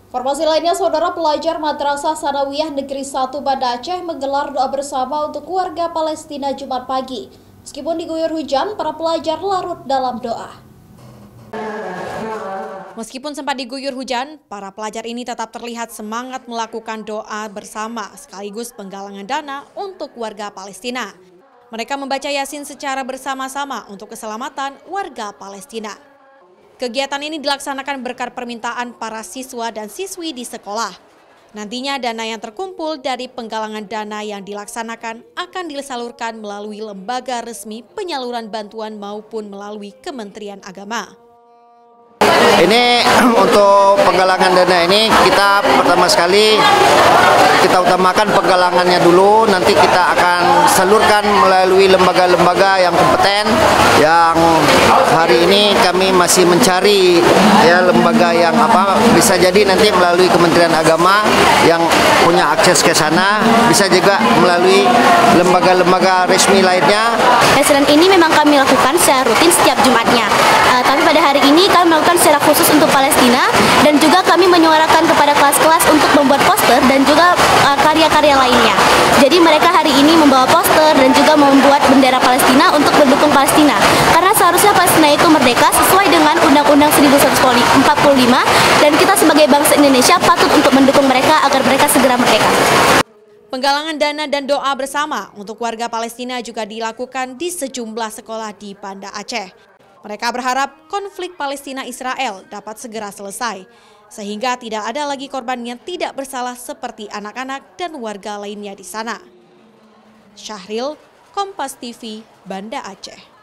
Informasi lainnya, saudara pelajar Madrasah Sanawiyah Negeri 1 Banda Aceh menggelar doa bersama untuk warga Palestina Jumat pagi. Meskipun diguyur hujan, para pelajar larut dalam doa. Meskipun sempat diguyur hujan, para pelajar ini tetap terlihat semangat melakukan doa bersama sekaligus penggalangan dana untuk warga Palestina. Mereka membaca Yasin secara bersama-sama untuk keselamatan warga Palestina. Kegiatan ini dilaksanakan berkat permintaan para siswa dan siswi di sekolah. Nantinya dana yang terkumpul dari penggalangan dana yang dilaksanakan akan disalurkan melalui lembaga resmi penyaluran bantuan maupun melalui Kementerian Agama. Ini untuk penggalangan dana ini kita pertama sekali kita utamakan penggalangannya dulu, nanti kita akan salurkan melalui lembaga-lembaga yang kompeten yang hari ini kami masih mencari ya lembaga yang bisa jadi nanti melalui Kementerian Agama yang punya akses ke sana, bisa juga melalui lembaga-lembaga resmi lainnya. Yasin ini memang kami lakukan secara rutin setiap Jumatnya. Tapi pada hari ini kami melakukan secara khusus untuk Palestina dan juga kami menyuarakan kepada kelas-kelas untuk membuat poster dan juga karya-karya lainnya. Jadi mereka hari ini membawa poster dan juga membuat bendera Palestina untuk mendukung Palestina. Karena seharusnya Palestina itu merdeka sesuai dengan Undang-Undang 1945 dan kita sebagai bangsa Indonesia patut untuk mendukung mereka agar mereka segera merdeka. Penggalangan dana dan doa bersama untuk warga Palestina juga dilakukan di sejumlah sekolah di Banda Aceh. Mereka berharap konflik Palestina-Israel dapat segera selesai, sehingga tidak ada lagi korban yang tidak bersalah seperti anak-anak dan warga lainnya di sana. Syahril, Kompas TV, Banda Aceh.